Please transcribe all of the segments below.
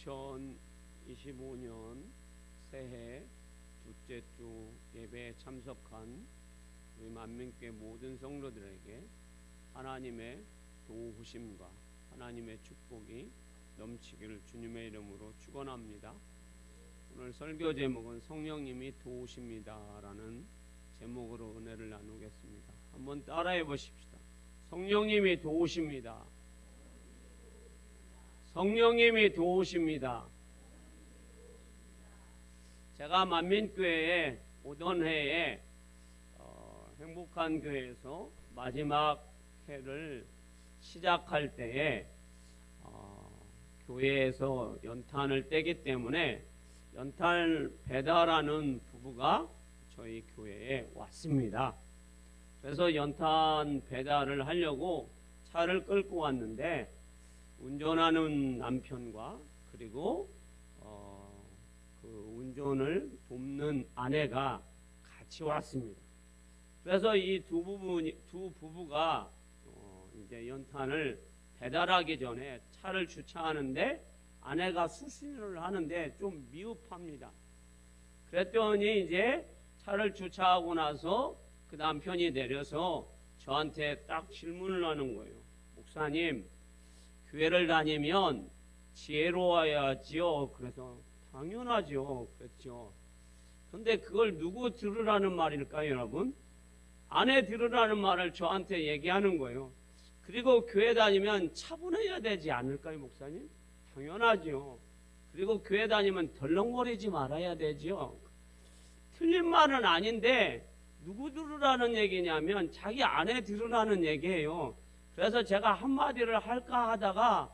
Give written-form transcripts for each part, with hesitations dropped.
2025년 새해 둘째 주 예배에 참석한 우리 만민교회 모든 성도들에게 하나님의 도우심과 하나님의 축복이 넘치기를 주님의 이름으로 축원합니다. 오늘 설교 제목은 성령님이 도우십니다 라는 제목으로 은혜를 나누겠습니다. 한번 따라해 보십시다. 성령님이 도우십니다. 성령님이 도우십니다. 제가 만민교회에 오던 해에 행복한 교회에서 마지막 해를 시작할 때에 교회에서 연탄을 떼기 때문에 연탄 배달하는 부부가 저희 교회에 왔습니다. 그래서 연탄 배달을 하려고 차를 끌고 왔는데 운전하는 남편과 그리고 그 운전을 돕는 아내가 같이 왔습니다. 그래서 이 두 부부가 이제 연탄을 배달하기 전에 차를 주차하는데 아내가 수신을 하는데 좀 미흡합니다. 그랬더니 이제 차를 주차하고 나서 그 남편이 내려서 저한테 딱 질문을 하는 거예요. 목사님, 교회를 다니면 지혜로워야지요. 그래서 당연하죠. 그렇죠. 그런데 그걸 누구 들으라는 말일까요, 여러분? 아내 들으라는 말을 저한테 얘기하는 거예요. 그리고 교회 다니면 차분해야 되지 않을까요, 목사님? 당연하죠. 그리고 교회 다니면 덜렁거리지 말아야 되죠. 틀린 말은 아닌데 누구 들으라는 얘기냐면 자기 아내 들으라는 얘기예요. 그래서 제가 한마디를 할까 하다가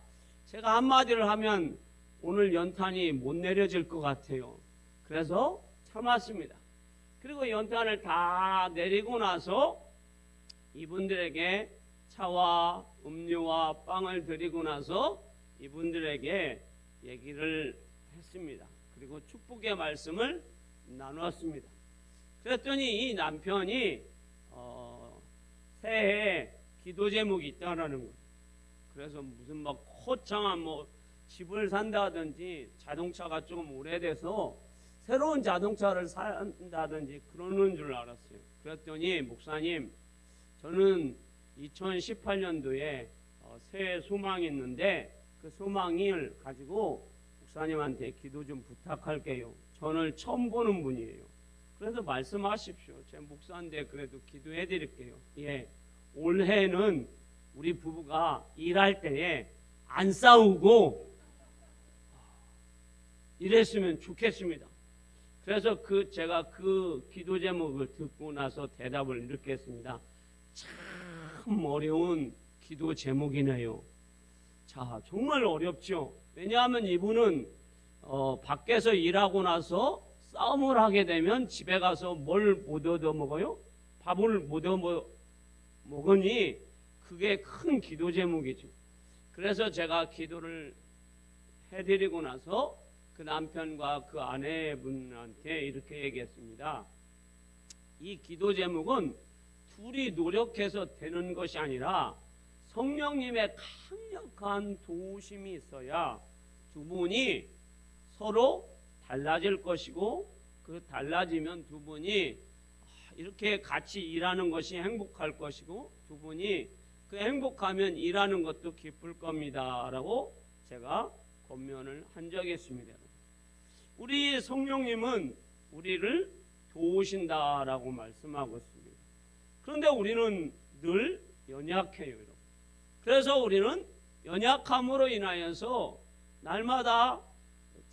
제가 한마디를 하면 오늘 연탄이 못 내려질 것 같아요. 그래서 참았습니다. 그리고 연탄을 다 내리고 나서 이분들에게 차와 음료와 빵을 드리고 나서 이분들에게 얘기를 했습니다. 그리고 축복의 말씀을 나누었습니다. 그랬더니 이 남편이 새해에 기도 제목이 있다라는 거예요. 그래서 무슨 막 거창한 집을 산다든지 자동차가 조금 오래돼서 새로운 자동차를 산다든지 그러는 줄 알았어요. 그랬더니 목사님, 저는 2018년도에 새해 소망이 있는데 그 소망을 가지고 목사님한테 기도 좀 부탁할게요. 저를 처음 보는 분이에요. 그래서 말씀하십시오. 제 목사인데 그래도 기도해 드릴게요. 예, 올해는 우리 부부가 일할 때에 안 싸우고 이랬으면 좋겠습니다. 그래서 제가 그 기도 제목을 듣고 나서 대답을 이렇게 했습니다. 참 어려운 기도 제목이네요. 자, 정말 어렵죠. 왜냐하면 이분은 밖에서 일하고 나서 싸움을 하게 되면 집에 가서 뭘 못 얻어 먹어요? 밥을 못 얻어 먹으니 그게 큰 기도 제목이죠. 그래서 제가 기도를 해드리고 나서 그 남편과 그 아내분한테 이렇게 얘기했습니다. 이 기도 제목은 둘이 노력해서 되는 것이 아니라 성령님의 강력한 도우심이 있어야 두 분이 서로 달라질 것이고 그 달라지면 두 분이 이렇게 같이 일하는 것이 행복할 것이고 두 분이 그 행복하면 일하는 것도 기쁠 겁니다 라고 제가 권면을 한 적이 있습니다. 우리 성령님은 우리를 도우신다라고 말씀하고 있습니다. 그런데 우리는 늘 연약해요, 여러분. 그래서 우리는 연약함으로 인하여서 날마다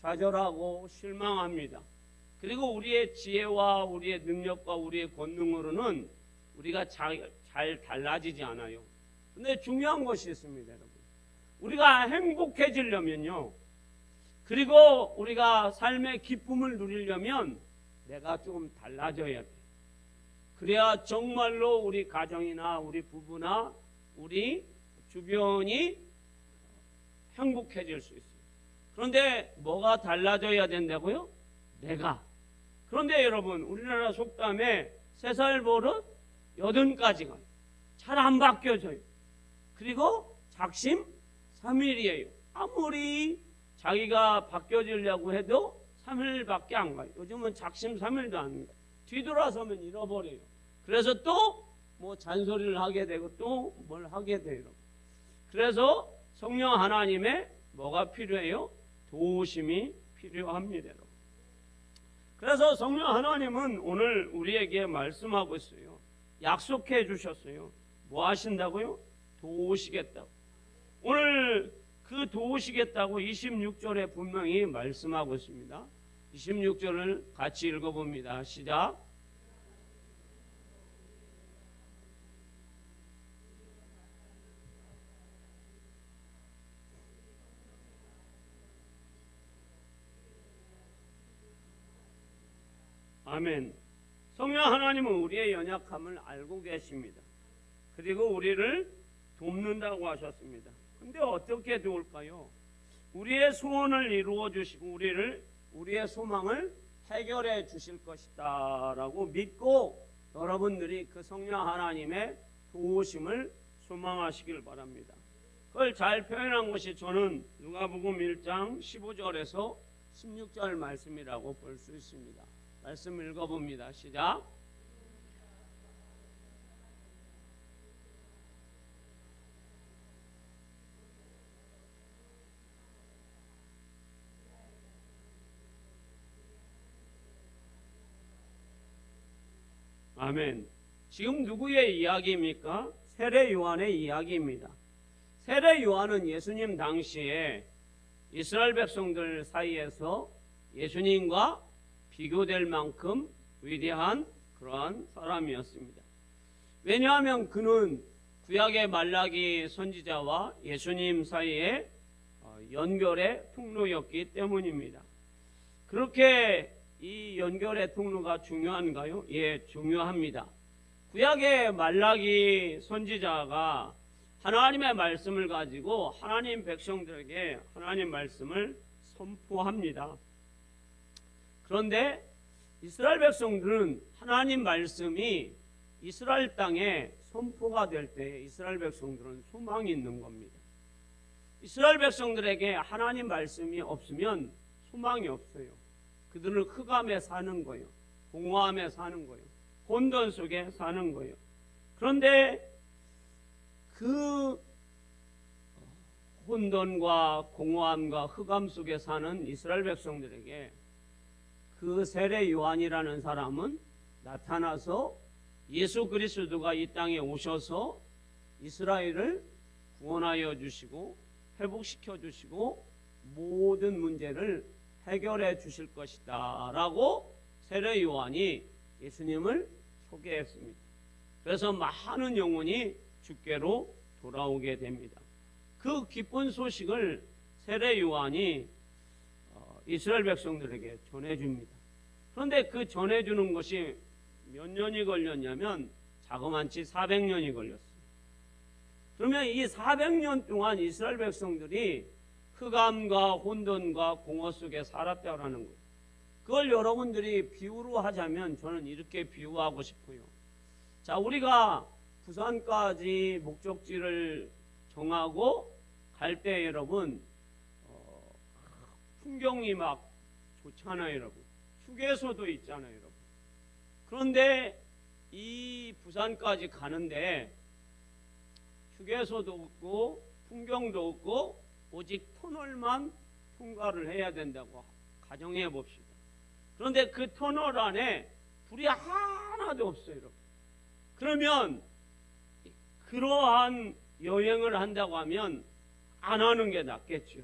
좌절하고 실망합니다. 그리고 우리의 지혜와 우리의 능력과 우리의 권능으로는 우리가 잘 달라지지 않아요. 그런데 중요한 것이 있습니다, 여러분. 우리가 행복해지려면요, 그리고 우리가 삶의 기쁨을 누리려면 내가 좀 달라져야 돼. 그래야 정말로 우리 가정이나 우리 부부나 우리 주변이 행복해질 수 있어요. 그런데 뭐가 달라져야 된다고요? 내가. 그런데 여러분, 우리나라 속담에 3살 버릇 80까지 가요. 잘 안 바뀌어져요. 그리고 작심 3일이에요. 아무리 자기가 바뀌어지려고 해도 3일밖에 안 가요. 요즘은 작심 3일도 안 가요. 뒤돌아서면 잃어버려요. 그래서 또 뭐 잔소리를 하게 되고 또 뭘 하게 돼요. 그래서 성령 하나님의 뭐가 필요해요? 도우심이 필요합니다. 여러분. 그래서 성령 하나님은 오늘 우리에게 말씀하고 있어요. 약속해 주셨어요. 뭐 하신다고요? 도우시겠다고. 오늘 그 도우시겠다고 26절에 분명히 말씀하고 있습니다. 26절을 같이 읽어봅니다. 시작. 아멘. 성령 하나님은 우리의 연약함을 알고 계십니다. 그리고 우리를 돕는다고 하셨습니다. 근데 어떻게 도울까요? 우리의 소원을 이루어 주시고 우리의 소망을 해결해 주실 것이다 라고 믿고 여러분들이 그 성령 하나님의 도우심을 소망하시길 바랍니다. 그걸 잘 표현한 것이 저는 누가복음 1장 15절에서 16절 말씀이라고 볼 수 있습니다. 말씀 읽어봅니다. 시작. 아멘. 지금 누구의 이야기입니까? 세례 요한의 이야기입니다. 세례 요한은 예수님 당시에 이스라엘 백성들 사이에서 예수님과 비교될 만큼 위대한 그러한 사람이었습니다. 왜냐하면 그는 구약의 말라기 선지자와 예수님 사이의 연결의 통로였기 때문입니다. 그렇게 이 연결의 통로가 중요한가요? 예, 중요합니다. 구약의 말라기 선지자가 하나님의 말씀을 가지고 하나님 백성들에게 하나님 말씀을 선포합니다. 그런데 이스라엘 백성들은 하나님 말씀이 이스라엘 땅에 선포가 될 때 이스라엘 백성들은 소망이 있는 겁니다. 이스라엘 백성들에게 하나님 말씀이 없으면 소망이 없어요. 그들은 흑암에 사는 거예요. 공허함에 사는 거예요. 혼돈 속에 사는 거예요. 그런데 그 혼돈과 공허함과 흑암 속에 사는 이스라엘 백성들에게 그 세례 요한이라는 사람은 나타나서 예수 그리스도가 이 땅에 오셔서 이스라엘을 구원하여 주시고 회복시켜 주시고 모든 문제를 해결해 주실 것이다 라고 세례 요한이 예수님을 소개했습니다. 그래서 많은 영혼이 주께로 돌아오게 됩니다. 그 기쁜 소식을 세례 요한이 이스라엘 백성들에게 전해줍니다. 그런데 그 전해주는 것이 몇 년이 걸렸냐면 자그만치 400년이 걸렸어요. 그러면 이 400년 동안 이스라엘 백성들이 흑암과 혼돈과 공허 속에 살았다라는 거예요. 그걸 여러분들이 비유로 하자면 저는 이렇게 비유하고 싶어요. 자, 우리가 부산까지 목적지를 정하고 갈 때 여러분 풍경이 막 좋잖아요, 여러분. 휴게소도 있잖아요, 여러분. 그런데 이 부산까지 가는데 휴게소도 없고 풍경도 없고 오직 터널만 통과를 해야 된다고 가정해 봅시다. 그런데 그 터널 안에 불이 하나도 없어요, 여러분. 그러면 그러한 여행을 한다고 하면 안 하는 게 낫겠죠.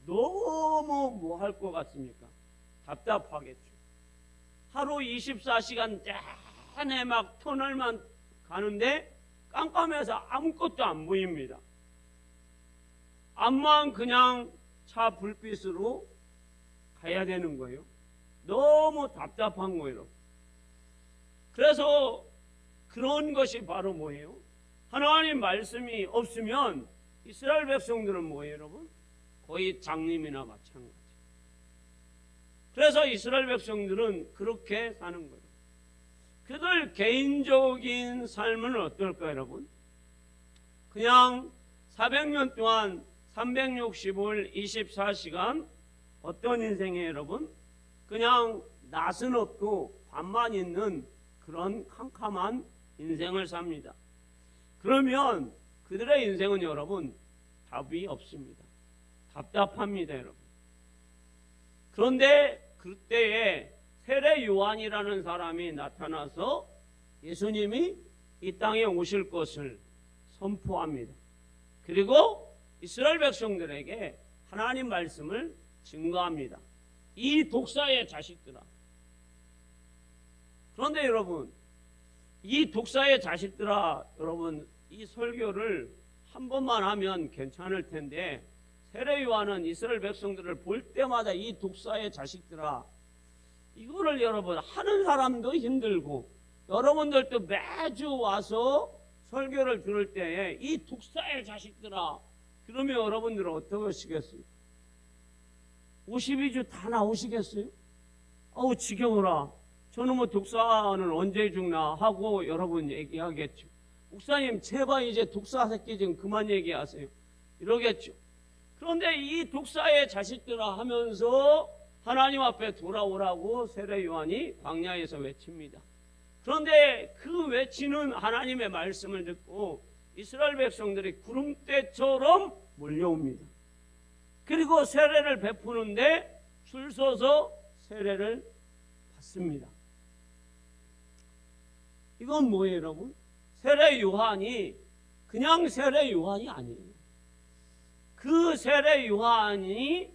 너무 뭐 할 것 같습니까? 답답하겠죠. 하루 24시간 내내 막 터널만 가는데 깜깜해서 아무것도 안 보입니다. 앞만 그냥 차 불빛으로 가야 되는 거예요. 너무 답답한 거예요. 그래서 그런 것이 바로 뭐예요? 하나님 말씀이 없으면 이스라엘 백성들은 뭐예요, 여러분? 거의 장님이나 마찬가지. 그래서 이스라엘 백성들은 그렇게 사는 거예요. 그들 개인적인 삶은 어떨까요, 여러분? 그냥 400년 동안 365일 24시간 어떤 인생이에요, 여러분? 그냥 낮은 없고 밤만 있는 그런 캄캄한 인생을 삽니다. 그러면 그들의 인생은 여러분 답이 없습니다. 답답합니다, 여러분. 그런데 그때에 세례 요한이라는 사람이 나타나서 예수님이 이 땅에 오실 것을 선포합니다. 그리고 이스라엘 백성들에게 하나님 말씀을 증거합니다. 이 독사의 자식들아. 그런데 여러분, 이 독사의 자식들아, 여러분, 이 설교를 한 번만 하면 괜찮을 텐데 세례 요한은 이스라엘 백성들을 볼 때마다 이 독사의 자식들아, 이거를 여러분 하는 사람도 힘들고 여러분들도 매주 와서 설교를 들을 때에 이 독사의 자식들아, 그러면 여러분들은 어떻게 하시겠어요? 52주 다 나오시겠어요? 어우 지겨워라. 저는 뭐 독사는 언제 죽나 하고 여러분 얘기하겠죠. 목사님 제발 이제 독사 새끼 좀 그만 얘기하세요. 이러겠죠. 그런데 이 독사의 자식들아 하면서 하나님 앞에 돌아오라고 세례 요한이 광야에서 외칩니다. 그런데 그 외치는 하나님의 말씀을 듣고 이스라엘 백성들이 구름대처럼 몰려옵니다. 그리고 세례를 베푸는데 줄 서서 세례를 받습니다. 이건 뭐예요, 여러분? 세례 요한이 그냥 세례 요한이 아니에요. 그 세례 요한이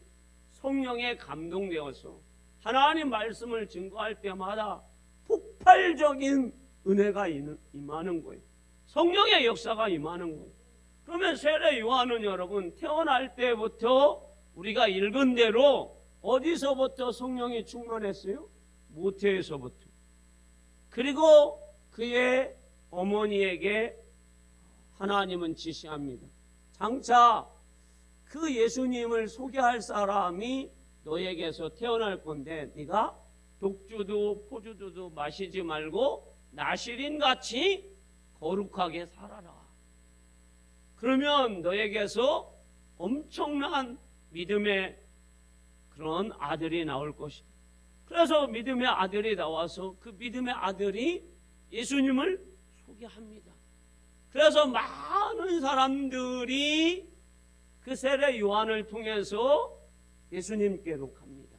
성령에 감동되어서 하나님 말씀을 증거할 때마다 폭발적인 은혜가 임하는 거예요. 성령의 역사가 임하는 거예요. 그러면 세례 요한은 여러분 태어날 때부터 우리가 읽은 대로 어디서부터 성령이 충만했어요? 모태에서부터. 그리고 그의 어머니에게 하나님은 지시합니다. 장차 그 예수님을 소개할 사람이 너에게서 태어날 건데 네가 독주도 포주주도 마시지 말고 나실인같이 거룩하게 살아라. 그러면 너에게서 엄청난 믿음의 그런 아들이 나올 것이다. 그래서 믿음의 아들이 나와서 그 믿음의 아들이 예수님을 소개합니다. 그래서 많은 사람들이 그 세례 요한을 통해서 예수님께로 갑니다.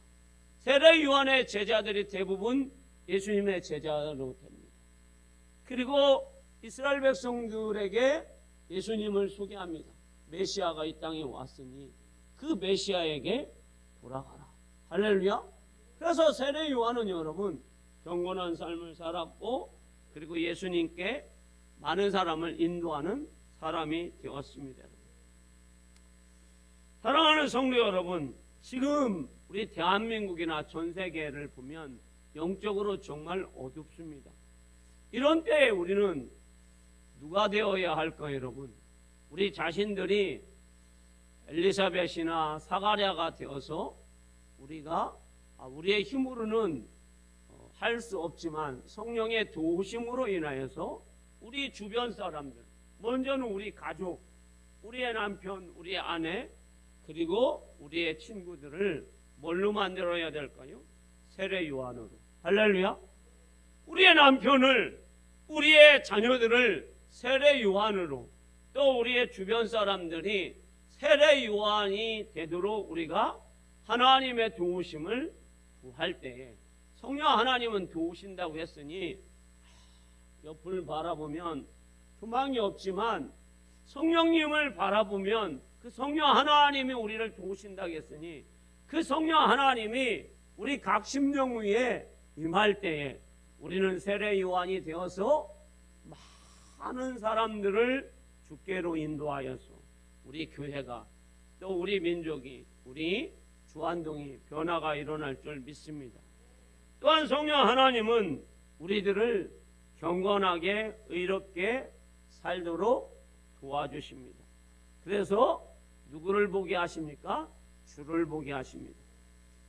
세례 요한의 제자들이 대부분 예수님의 제자로 됩니다. 그리고 이스라엘 백성들에게 예수님을 소개합니다. 메시아가 이 땅에 왔으니 그 메시아에게 돌아가라. 할렐루야. 그래서 세례 요한은 여러분 경건한 삶을 살았고 그리고 예수님께 많은 사람을 인도하는 사람이 되었습니다. 사랑하는 성도 여러분, 지금 우리 대한민국이나 전 세계를 보면 영적으로 정말 어둡습니다. 이런 때에 우리는 누가 되어야 할까요, 여러분? 우리 자신들이 엘리사벳이나 사가랴가 되어서 우리의 힘으로는 할 수 없지만 성령의 도우심으로 인하여서 우리 주변 사람들, 먼저는 우리 가족, 우리의 남편, 우리의 아내, 그리고 우리의 친구들을 뭘로 만들어야 될까요? 세례 요한으로. 할렐루야. 우리의 남편을, 우리의 자녀들을 세례 요한으로, 또 우리의 주변 사람들이 세례 요한이 되도록 우리가 하나님의 도우심을 구할 때에, 성령 하나님은 도우신다고 했으니 옆을 바라보면 소망이 없지만 성령님을 바라보면 그 성령 하나님이 우리를 도우신다고 했으니 그 성령 하나님이 우리 각 심령 위에 임할 때에 우리는 세례 요한이 되어서 많은 사람들을 주께로 인도하여서 우리 교회가 또 우리 민족이 우리 주안동이 변화가 일어날 줄 믿습니다. 또한 성령 하나님은 우리들을 경건하게 의롭게 살도록 도와주십니다. 그래서 누구를 보게 하십니까? 주를 보게 하십니다.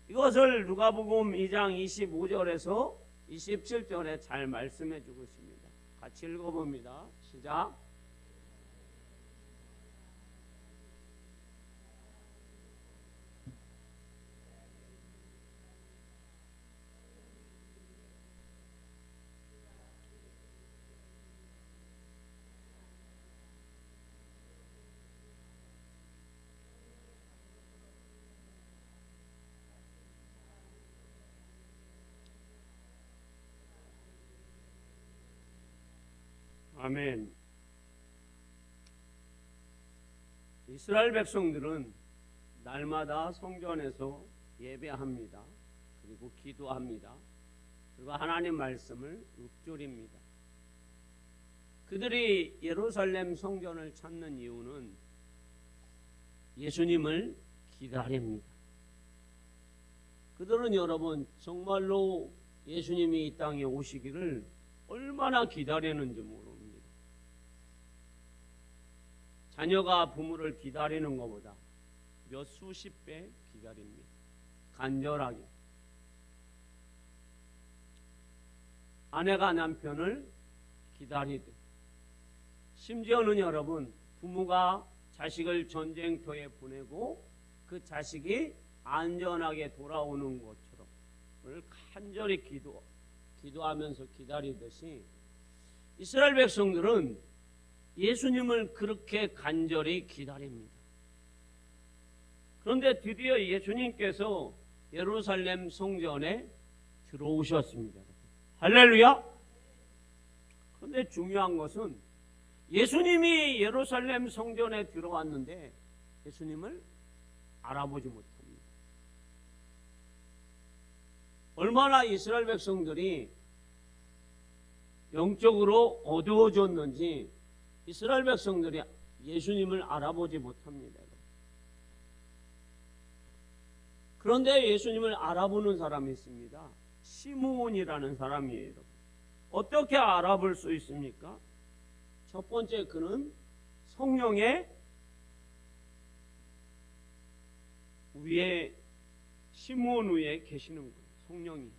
이것을 누가복음 2장 25절에서 27절에 잘 말씀해 주고 있습니다. 같이 읽어봅니다. 시작. 아멘. 이스라엘 백성들은 날마다 성전에서 예배합니다. 그리고 기도합니다. 그리고 하나님 말씀을 읊조립니다. 그들이 예루살렘 성전을 찾는 이유는 예수님을 기다립니다. 그들은 여러분 정말로 예수님이 이 땅에 오시기를 얼마나 기다리는지 모릅니다. 자녀가 부모를 기다리는 것보다 몇 수십 배 기다립니다. 간절하게. 아내가 남편을 기다리듯, 심지어는 여러분 부모가 자식을 전쟁터에 보내고 그 자식이 안전하게 돌아오는 것처럼 간절히 기도하면서 기다리듯이 이스라엘 백성들은 예수님을 그렇게 간절히 기다립니다. 그런데 드디어 예수님께서 예루살렘 성전에 들어오셨습니다. 할렐루야! 그런데 중요한 것은 예수님이 예루살렘 성전에 들어왔는데 예수님을 알아보지 못합니다. 얼마나 이스라엘 백성들이 영적으로 어두워졌는지 이스라엘 백성들이 예수님을 알아보지 못합니다. 그런데 예수님을 알아보는 사람이 있습니다. 시므온이라는 사람이에요. 어떻게 알아볼 수 있습니까? 첫 번째, 그는 성령의 위에, 시므온 위에 계시는 거예요. 성령이.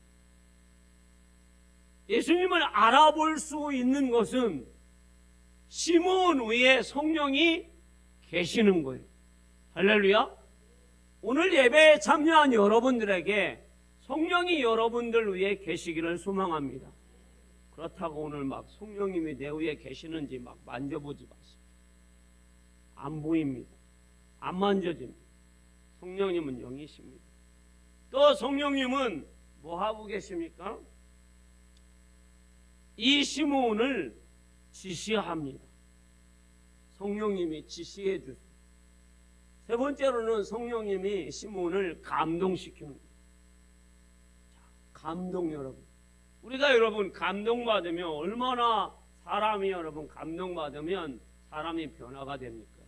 예수님을 알아볼 수 있는 것은 시므온 위에 성령이 계시는 거예요. 할렐루야. 오늘 예배에 참여한 여러분들에게 성령이 여러분들 위에 계시기를 소망합니다. 그렇다고 오늘 막 성령님이 내 위에 계시는지 막 만져보지 마십시오. 안 보입니다. 안 만져집니다. 성령님은 영이십니다. 또 성령님은 뭐 하고 계십니까? 이 시므온을 지시합니다. 성령님이 지시해 주세요. 세 번째로는 성령님이 시므온을 감동시키는 거예요. 감동. 여러분, 우리가 여러분 감동받으면 얼마나 사람이 여러분 감동받으면 사람이 변화가 됩니까?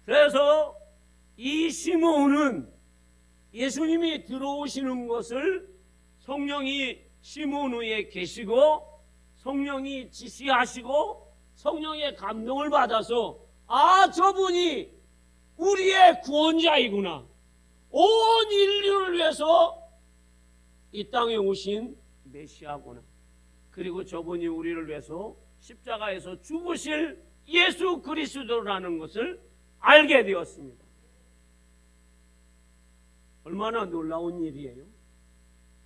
그래서 이 시므온은 예수님이 들어오시는 것을 성령이 시므온 위에 계시고 성령이 지시하시고 성령의 감동을 받아서 저분이 우리의 구원자이구나, 온 인류를 위해서 이 땅에 오신 메시아구나, 그리고 저분이 우리를 위해서 십자가에서 죽으실 예수 그리스도라는 것을 알게 되었습니다. 얼마나 놀라운 일이에요.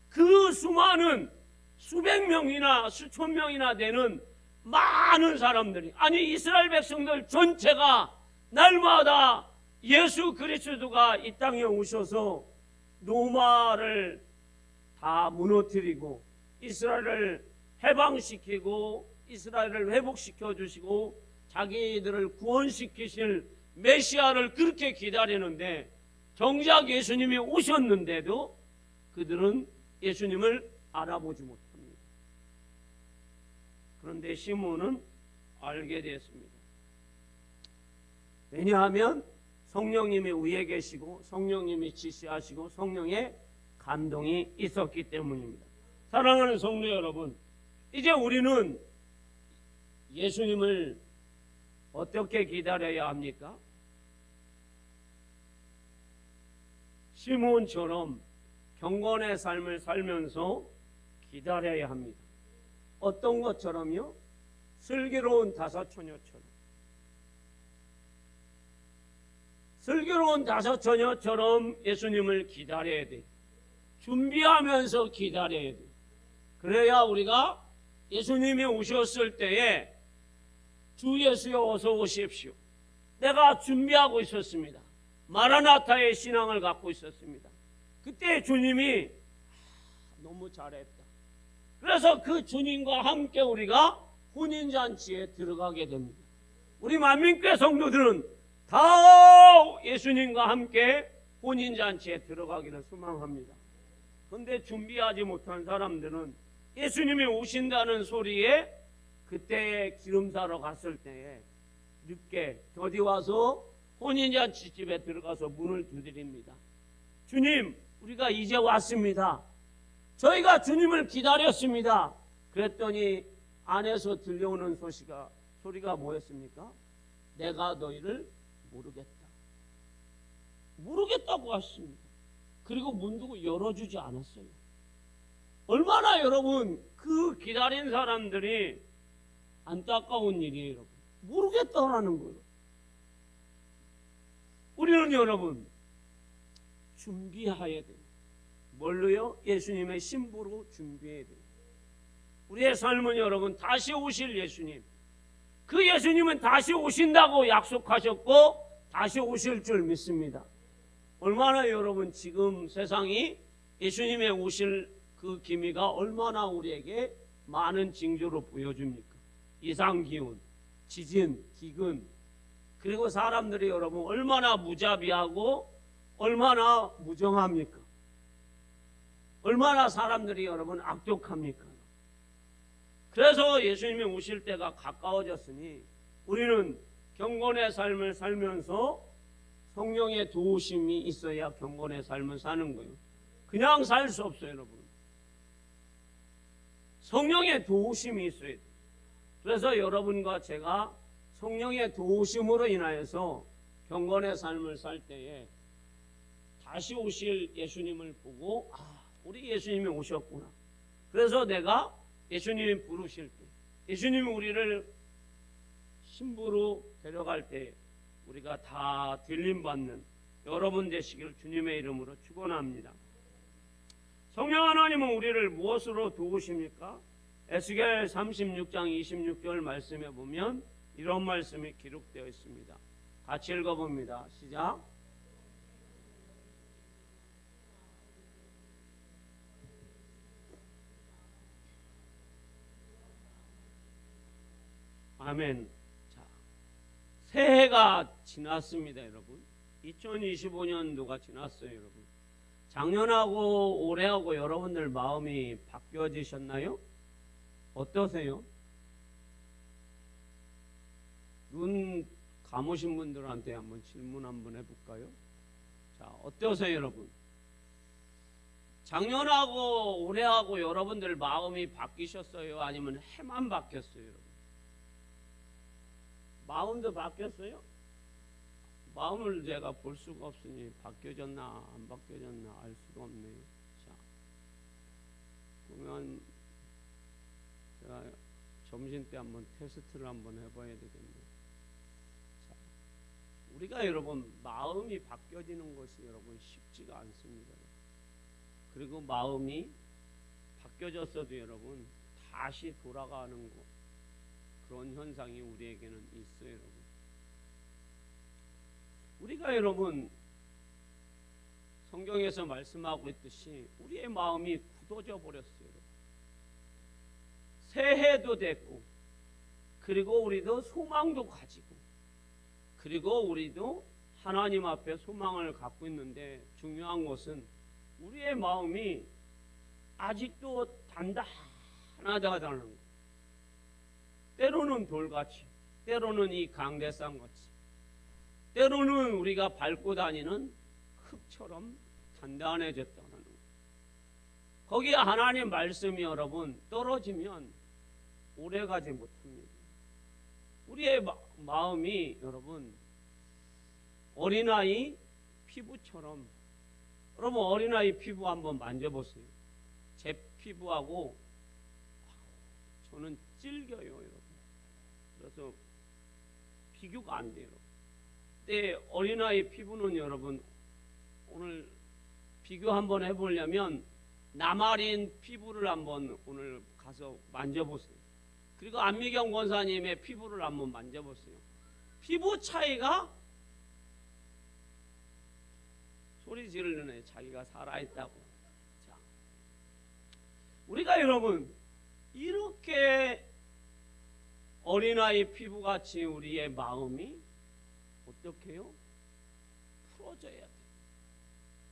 그 수많은 수백 명이나 수천 명이나 되는 많은 사람들이, 아니 이스라엘 백성들 전체가 날마다 예수 그리스도가 이 땅에 오셔서 로마를 다 무너뜨리고 이스라엘을 해방시키고 이스라엘을 회복시켜 주시고 자기들을 구원시키실 메시아를 그렇게 기다리는데, 정작 예수님이 오셨는데도 그들은 예수님을 알아보지 못합니다. 그런데 시므온은 알게 되었습니다. 왜냐하면 성령님이 위에 계시고 성령님이 지시하시고 성령의 감동이 있었기 때문입니다. 사랑하는 성도 여러분, 이제 우리는 예수님을 어떻게 기다려야 합니까? 시므온처럼 경건의 삶을 살면서 기다려야 합니다. 어떤 것처럼요? 슬기로운 다섯처녀처럼. 슬기로운 다섯처녀처럼 예수님을 기다려야 돼요. 준비하면서 기다려야 돼요. 그래야 우리가 예수님이 오셨을 때에 주 예수여 어서 오십시오, 내가 준비하고 있었습니다, 마라나타의 신앙을 갖고 있었습니다. 그때 주님이 너무 잘했다. 그래서 그 주님과 함께 우리가 혼인잔치에 들어가게 됩니다. 우리 만민교회 성도들은 다 예수님과 함께 혼인잔치에 들어가기를 소망합니다. 그런데 준비하지 못한 사람들은 예수님이 오신다는 소리에 그때 기름 사러 갔을 때에 늦게 더디 와서 혼인잔치 집에 들어가서 문을 두드립니다. 주님, 우리가 이제 왔습니다. 저희가 주님을 기다렸습니다. 그랬더니 안에서 들려오는 소리가 뭐였습니까? 내가 너희를 모르겠다. 모르겠다고 하십니다. 그리고 문 두고 열어주지 않았어요. 얼마나 여러분 그 기다린 사람들이 안타까운 일이에요. 여러분. 모르겠다라는 거예요. 우리는 여러분 준비해야 돼요. 뭘로요? 예수님의 신부로 준비해야 돼요. 우리의 삶은 여러분 다시 오실 예수님, 그 예수님은 다시 오신다고 약속하셨고 다시 오실 줄 믿습니다. 얼마나 여러분 지금 세상이 예수님의 오실 그 기미가 얼마나 우리에게 많은 징조로 보여줍니까? 이상기온, 지진, 기근, 그리고 사람들이 여러분 얼마나 무자비하고 얼마나 무정합니까? 얼마나 사람들이 여러분 악독합니까? 그래서 예수님이 오실 때가 가까워졌으니 우리는 경건의 삶을 살면서 성령의 도우심이 있어야 경건의 삶을 사는 거예요. 그냥 살 수 없어요, 여러분. 성령의 도우심이 있어야 돼요. 그래서 여러분과 제가 성령의 도우심으로 인하여서 경건의 삶을 살 때에 다시 오실 예수님을 보고 우리 예수님이 오셨구나. 그래서 내가 예수님이 부르실 때, 예수님이 우리를 신부로 데려갈 때 우리가 다 들림받는 여러분 되시기를 주님의 이름으로 축원합니다. 성령 하나님은 우리를 무엇으로 도우십니까? 에스겔 36장 26절 말씀에 보면 이런 말씀이 기록되어 있습니다. 같이 읽어봅니다. 시작. 아멘. 자, 새해가 지났습니다, 여러분. 2025년도가 지났어요, 여러분. 작년하고 올해하고 여러분들 마음이 바뀌어지셨나요? 어떠세요? 눈 감으신 분들한테 한번 질문 한번 해볼까요? 자, 어떠세요, 여러분? 작년하고 올해하고 여러분들 마음이 바뀌셨어요? 아니면 해만 바뀌었어요, 여러분? 마음도 바뀌었어요? 마음을 제가 볼 수가 없으니 바뀌어졌나 안 바뀌어졌나 알 수가 없네요. 자, 그러면 제가 점심 때 한번 테스트를 한번 해봐야 되겠네요. 자, 우리가 여러분 마음이 바뀌어지는 것이 여러분 쉽지가 않습니다. 그리고 마음이 바뀌어졌어도 여러분 다시 돌아가는 것, 그런 현상이 우리에게는 있어요, 여러분. 우리가 여러분 성경에서 말씀하고 있듯이 우리의 마음이 굳어져 버렸어요, 여러분. 새해도 됐고, 그리고 우리도 소망도 가지고, 그리고 우리도 하나님 앞에 소망을 갖고 있는데 중요한 것은 우리의 마음이 아직도 단단하다는 것. 때로는 돌같이, 때로는 이 강대상같이, 때로는 우리가 밟고 다니는 흙처럼 단단해졌다는 것. 거기에 하나님 말씀이 여러분 떨어지면 오래가지 못합니다. 우리의 마음이 여러분 어린아이 피부처럼, 여러분 어린아이 피부 한번 만져보세요. 제 피부하고 저는 질겨요, 여러분. 그래서 비교가 안 돼요. 근데 어린아이 피부는 여러분 오늘 비교 한번 해보려면 남아린 피부를 한번 오늘 가서 만져보세요. 그리고 안미경 권사님의 피부를 한번 만져보세요. 피부 차이가 소리 지르는 자기가 살아있다고. 자, 우리가 여러분 이렇게 어린아이 피부같이 우리의 마음이 어떻게 해요? 풀어져야 돼.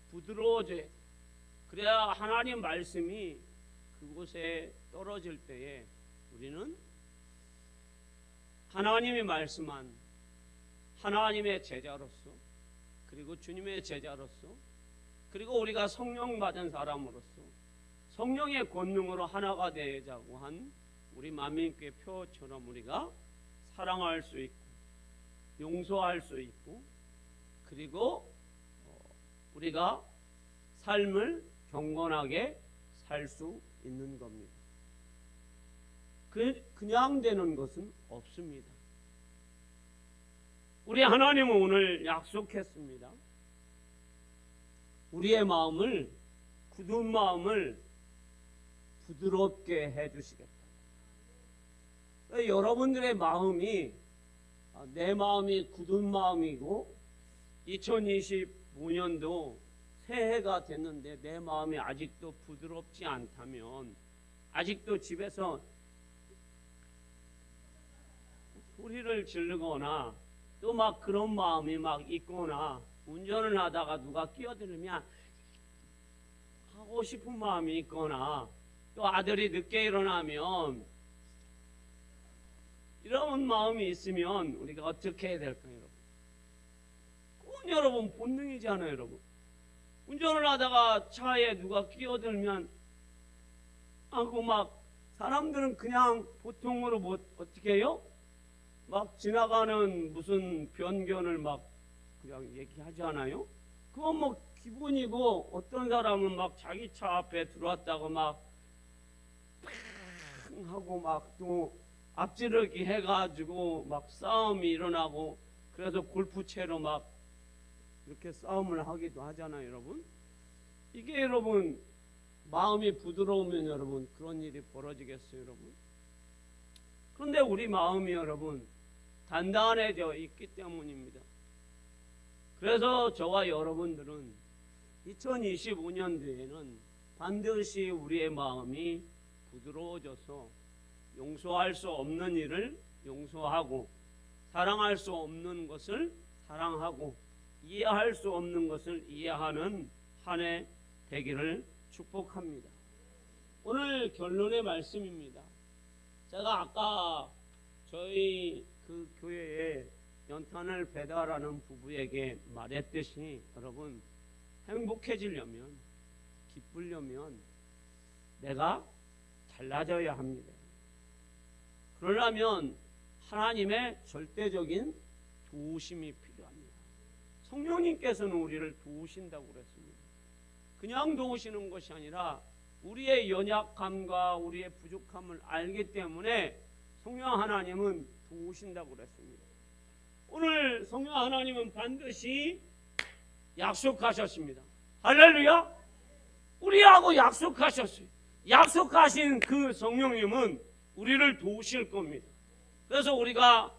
부드러워져야 돼. 그래야 하나님 말씀이 그곳에 떨어질 때에 우리는 하나님이 말씀한 하나님의 제자로서, 그리고 주님의 제자로서, 그리고 우리가 성령 받은 사람으로서 성령의 권능으로 하나가 되자고 한 우리 만민교회 표처럼 우리가 사랑할 수 있고 용서할 수 있고, 그리고 우리가 삶을 경건하게 살 수 있는 겁니다. 그냥 되는 것은 없습니다. 우리 하나님은 오늘 약속했습니다. 우리의 마음을, 굳은 마음을 부드럽게 해주시겠다. 여러분들의 마음이, 내 마음이 굳은 마음이고 2025년도 새해가 됐는데 내 마음이 아직도 부드럽지 않다면, 아직도 집에서 소리를 지르거나 또 막 그런 마음이 막 있거나, 운전을 하다가 누가 끼어들면 하고 싶은 마음이 있거나, 또 아들이 늦게 일어나면 이런 마음이 있으면 우리가 어떻게 해야 될까요, 여러분? 그건 여러분 본능이잖아요, 여러분. 운전을 하다가 차에 누가 끼어들면 하고 막, 사람들은 그냥 보통으로 뭐 어떻게 해요? 막 지나가는 무슨 변견을 막 그냥 얘기하지 않아요? 그건 뭐 기본이고, 어떤 사람은 막 자기 차 앞에 들어왔다고 막 하고 막 또 앞지르기 해가지고 막 싸움이 일어나고, 그래서 골프채로 막 이렇게 싸움을 하기도 하잖아요, 여러분. 이게 여러분 마음이 부드러우면 여러분 그런 일이 벌어지겠어요, 여러분? 그런데 우리 마음이 여러분 단단해져 있기 때문입니다. 그래서 저와 여러분들은 2025년도에는 반드시 우리의 마음이 부드러워져서 용서할 수 없는 일을 용서하고, 사랑할 수 없는 것을 사랑하고, 이해할 수 없는 것을 이해하는 한 해 되기를 축복합니다. 오늘 결론의 말씀입니다. 제가 아까 저희 그 교회에 연탄을 배달하는 부부에게 말했듯이, 여러분 행복해지려면, 기쁘려면 내가 달라져야 합니다. 그러려면 하나님의 절대적인 도우심이 필요합니다. 성령님께서는 우리를 도우신다고 그랬습니다. 그냥 도우시는 것이 아니라 우리의 연약함과 우리의 부족함을 알기 때문에 성령 하나님은 도우신다고 그랬습니다. 오늘 성령 하나님은 반드시 약속하셨습니다. 할렐루야! 우리하고 약속하셨어요. 약속하신 그 성령님은 우리를 도우실 겁니다. 그래서 우리가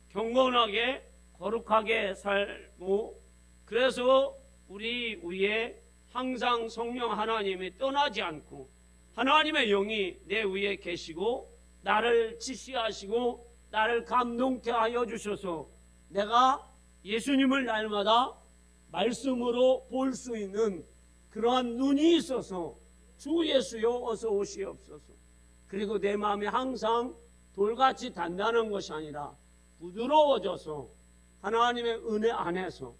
경건하게 거룩하게 살고, 그래서 우리 위에 항상 성령 하나님이 떠나지 않고 하나님의 영이 내 위에 계시고 나를 지시하시고 나를 감동케 하여 주셔서 내가 예수님을 날마다 말씀으로 볼 수 있는 그러한 눈이 있어서, 주 예수여 어서 오시옵소서. 그리고 내 마음이 항상 돌같이 단단한 것이 아니라 부드러워져서 하나님의 은혜 안에서,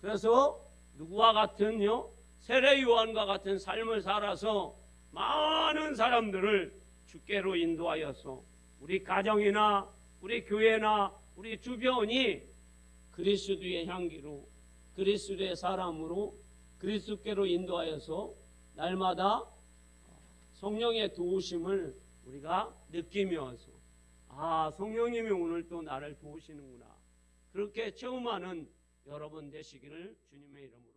그래서 누구와 같은요? 세례 요한과 같은 삶을 살아서 많은 사람들을 주께로 인도하여서 우리 가정이나 우리 교회나 우리 주변이 그리스도의 향기로, 그리스도의 사람으로 그리스도께로 인도하여서 날마다 성령의 도우심을 우리가 느끼면서, 아, 성령님이 오늘 또 나를 도우시는구나, 그렇게 체험하는 여러분 되시기를 주님의 이름으로